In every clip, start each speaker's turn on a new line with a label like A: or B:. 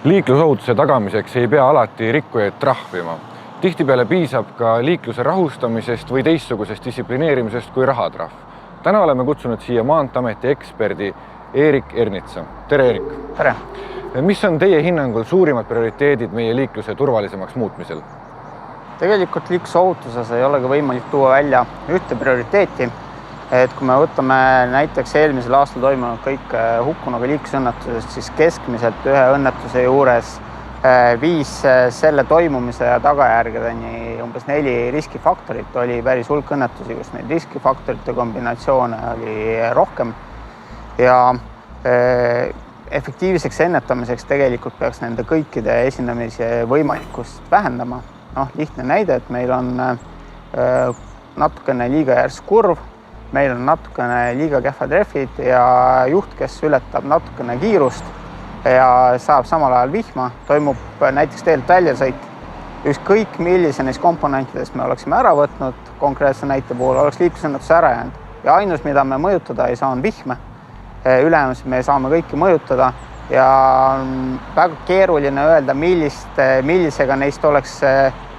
A: Liiklusohutuse tagamiseks ei pea alati rikkujaid trahvima. Tihtipeale piisab ka liikluse rahustamisest või teistsugusest distsiplineerimisest kui rahatrahv. Täna oleme kutsunud siia Maanteeameti eksperdi Erik Ernitsa. Tere, Erik!
B: Tere!
A: Mis on teie hinnangul suurimad prioriteedid meie liikluse turvalisemaks muutmisel?
B: Tegelikult liiklusohutuses ei olegi võimalik tuua välja ühte prioriteeti. Kui me võtame näiteks eelmisel aastal toimunud kõik hukkunuga liiklusõnnetusest, siis keskmiselt ühe õnnetuse juures viis selle toimumise ja tagajärgedeni umbes 4 riskifaktorit. Oli päris hulk õnnetusi, kus neid riskifaktorite kombinatsioone oli rohkem. Ja efektiivseks ennetamiseks tegelikult peaks nende kõikide esindamise võimalikkust vähendama. Lihtne näide, et meil on natukene liiga järsk kurv, meil on natukene liiga kehvad rehvid ja juht, kes ületab natukene kiirust ja saab samal ajal vihma, toimub näiteks teelt väljasõit. Ükskõik millise neist komponentidest me oleksime ära võtnud, konkreetse näite puhul oleks liiklusõnnetus ära jäänud. Ja ainus, mida me mõjutada ei saa, on vihme. Ülejäänud me saame kõiki mõjutada ja väga keeruline öelda, millisega neist oleks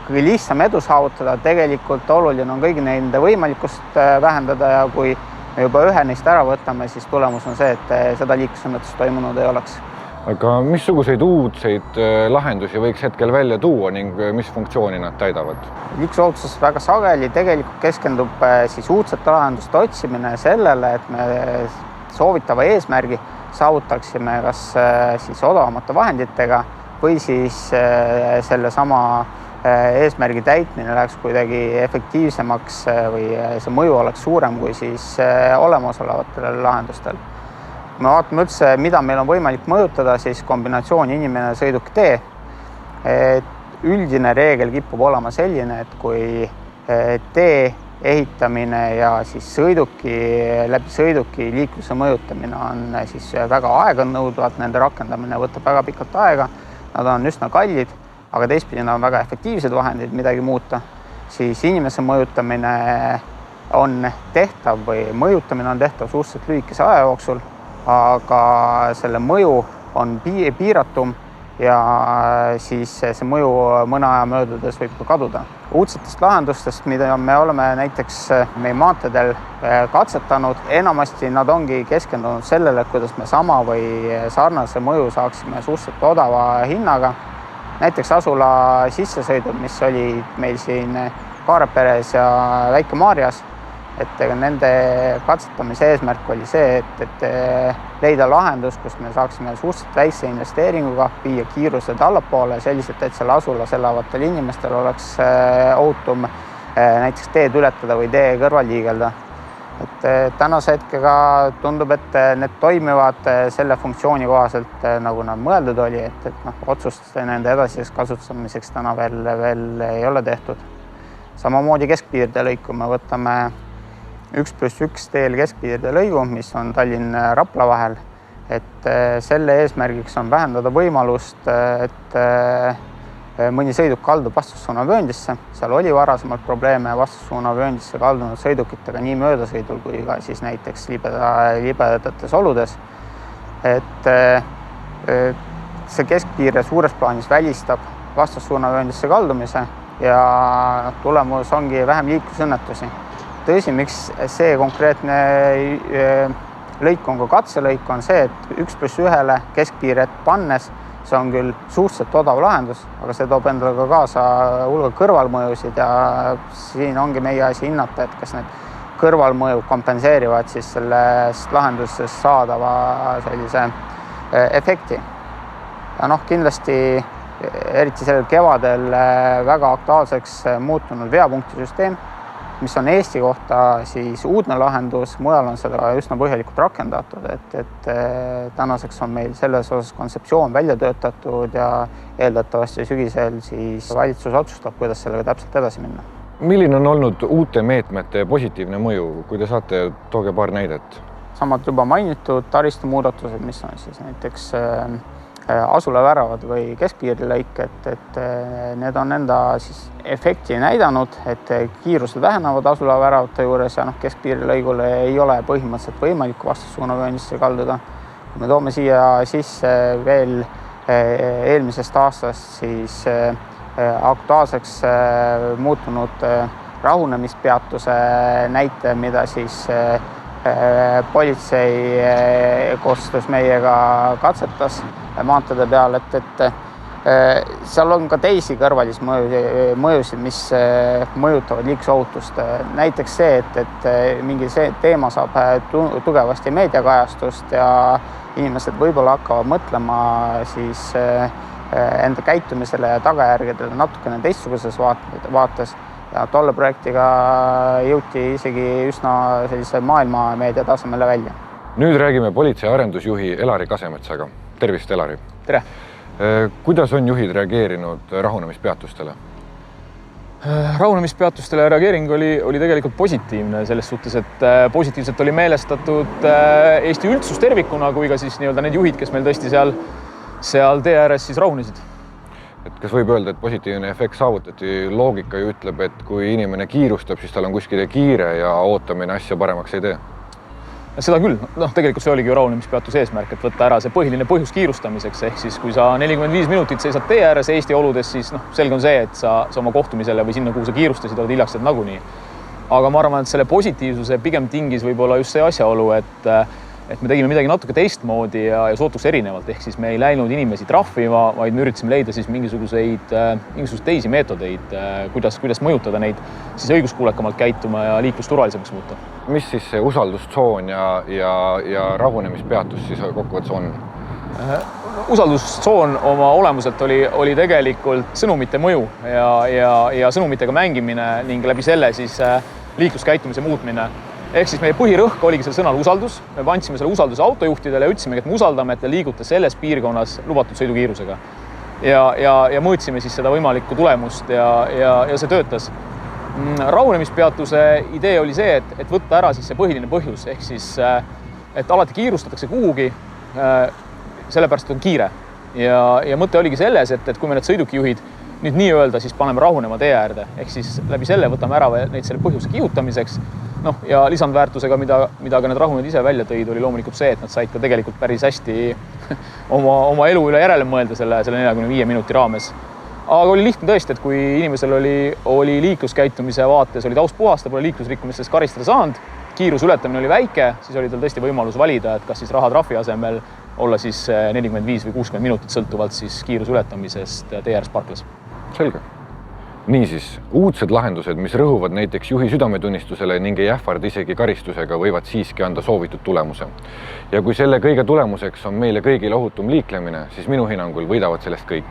B: kõige lihtsam edu saavutada. Tegelikult oluline on kõigi nende võimalikkust vähendada ja kui me juba ühe neist ära võtame, siis tulemus on see, et seda liiklusõnnetust toimunud ei oleks.
A: Aga missuguseid uudseid lahendusi võiks hetkel välja tuua ning mis funktsiooni nad täidavad?
B: Liiklusohutuses väga sageli tegelikult keskendub siis uudsete lahenduste otsimine sellele, et me soovitava eesmärgi saavutaksime kas siis odavamate vahenditega või siis selle sama eesmärgi täitmine läheks kuidagi efektiivsemaks või see mõju oleks suurem kui siis olemasolevatel lahendustel. Kui me vaatame üldse, mida meil on võimalik mõjutada, siis kombinatsioon inimene sõiduk tee. Üldine reegel kipub olema selline, et kui tee ehitamine ja siis läbi sõiduki liikluse mõjutamine on siis väga aeganõudvad, nende rakendamine võtab väga pikalt aega, nad on üsna kallid, aga teistpidi nad on väga efektiivsed vahendid midagi muuta, siis inimese mõjutamine on tehtav või mõjutamine on tehtav suhteliselt lühikese aja jooksul, aga selle mõju on piiratum ja siis see mõju mõne aja möödudes võib ka kaduda. Uudsetest lahendustest, mida me oleme näiteks meie maanteedel katsetanud, enamasti nad ongi keskendunud sellele, kuidas me sama või sarnase mõju saaksime suhteliselt odava hinnaga. Näiteks asula sissesõidud, mis oli meil siin Kaareperes ja Väike-Maarjas, et nende katsetamise eesmärk oli see, et leida lahendus, kus me saaksime suhteliselt väikse investeeringuga viia kiirused allapoole selliselt, et seal asulas elavatel inimestel oleks ohutum näiteks teed ületada või tee kõrval liigelda. Tänase hetkega tundub, et need toimivad selle funktsiooni kohaselt, nagu nad mõeldud oli, et otsust nende edasiseks kasutamiseks täna veel ei ole tehtud. Samamoodi keskpiirde lõik, kui me võtame 1+1 teel keskpiirde lõigu, mis on Tallinn-Rapla vahel, et selle eesmärgiks on vähendada võimalust, et mõni sõiduk kaldub vastassuunavööndisse. Seal oli varasemalt probleeme vastassuunavööndisse kaldunud sõidukitega nii möödasõidul kui ka siis näiteks libedates oludes. Et see keskpiire suures plaanis välistab vastassuunavööndisse kaldumise ja tulemus ongi vähem liiklusõnnetusi. Tõsi, miks see konkreetne lõik on ka katselõik, on see, et 1+1 keskpiiret pannes, see on küll suhteliselt odav lahendus, aga see toob endale ka kaasa hulga kõrvalmõjusid ja siin ongi meie asi hinnata, et kas need kõrvalmõjud kompenseerivad siis sellest lahendusest saadava sellise efekti. Ja kindlasti eriti sellel kevadel väga aktuaalseks muutunud veapunktisüsteem, mis on Eesti kohta siis uudne lahendus, mujal on seda üsna põhjalikult rakendatud, et tänaseks on meil selles osas kontseptsioon välja töötatud ja eeldatavasti sügisel siis valitsus otsustab, kuidas sellega täpselt edasi minna.
A: Milline on olnud uute meetmete positiivne mõju, kui te saate, tooge paar näidet?
B: Samad juba mainitud taristu muudatused, mis on siis näiteks asulaväravad või keskpiirilõik, et need on enda siis efekti näidanud, et kiirused vähenevad asulaväravate juures ja keskpiirilõigul ei ole põhimõtteliselt võimalik vastassuunavööndisse kalduda. Me toome siia sisse veel eelmisest aastast siis aktuaalseks muutunud rahunemispeatuse näite, mida siis politsei koostöös meiega katsetas maanteede peal, et seal on ka teisi kõrvalisi mõjusid, mis mõjutavad liiklusohutust. Näiteks see, et mingi teema saab tugevasti meediakajastust ja inimesed võib-olla hakkavad mõtlema siis enda käitumisele ja tagajärgedele natukene teistsuguses vaates. Ja tolle projektiga jõuti isegi üsna sellise maailmameedia tasemele välja.
A: Nüüd räägime politsei arendusjuhi Elari Kasemetsaga. Tervist, Elari!
B: Tere!
A: Kuidas on juhid reageerinud rahunemispeatustele?
C: Rahunemispeatustele reageering oli tegelikult positiivne selles suhtes, et positiivselt oli meelestatud Eesti üldsus tervikuna kui ka siis nii-öelda need juhid, kes meil tõesti seal tee ääres siis rahunesid.
A: Et kas võib öelda, et positiivne efekt saavutati? Loogika ju ütleb, et kui inimene kiirustab, siis tal on kuskile kiire ja ootamine asja paremaks ei tee.
C: Seda küll. Tegelikult see oligi ju rahunemispeatuse eesmärk, et võtta ära see põhiline põhjus kiirustamiseks. Ehk siis, kui sa 45 minutit seisad tee ääres Eesti oludes, siis selge on see, et sa oma kohtumisele või sinna, kuhu sa kiirustasid, oled hiljaks nagunii. Aga ma arvan, et selle positiivsuse pigem tingis võib-olla just see asjaolu, et me tegime midagi natuke teistmoodi ja sootuks erinevalt. Ehk siis me ei läinud inimesi trahvima, vaid me üritasime leida siis mingisuguseid teisi meetodeid, kuidas mõjutada neid siis õiguskuulekamalt käituma ja liiklusturvalisemaks muuta.
A: Mis siis see usaldustsoon ja rahunemispeatus siis kokkuvõttes on?
C: Usaldustsoon oma olemuselt oli tegelikult sõnumite mõju ja sõnumitega mängimine ning läbi selle siis liikluskäitumise muutmine. Ehk siis meie põhirõhk oligi selle sõnal usaldus. Me andsime selle usalduse autojuhtidele ja ütlesimegi, et me usaldame, et te liigute selles piirkonnas lubatud sõidukiirusega. Ja mõõtsime siis seda võimalikku tulemust ja see töötas. Rahunemispeatuse idee oli see, et võtta ära siis see põhiline põhjus. Ehk siis, et alati kiirustatakse kuhugi, sellepärast on kiire. Ja mõte oligi selles, et kui me need sõidukijuhid nüüd nii-öelda siis paneme rahunema tee äärde, ehk siis läbi selle võtame ära neid selle põhjuse kihutamiseks. Ja lisandväärtusega, mida ka need rahunid ise välja tõid, oli loomulikult see, et nad said ka tegelikult päris hästi oma elu üle järele mõelda selle 45 minuti raames. Aga oli lihtne tõesti, et kui inimesel oli liikluskäitumise vaates, oli taust puhas, ta pole liiklusrikkumistest karistada saanud, kiiruse ületamine oli väike, siis oli tal tõesti võimalus valida, et kas siis rahatrahvi asemel olla siis 45 või 60 minutit sõltuvalt siis kiiruse ületamisest tee ääres parklas.
A: Selge. Niisiis, uudsed lahendused, mis rõhuvad näiteks juhi südametunnistusele ning ei ähvarda isegi karistusega, võivad siiski anda soovitud tulemuse. Ja kui selle kõige tulemuseks on meile kõigile ohutum liiklemine, siis minu hinnangul võidavad sellest kõik.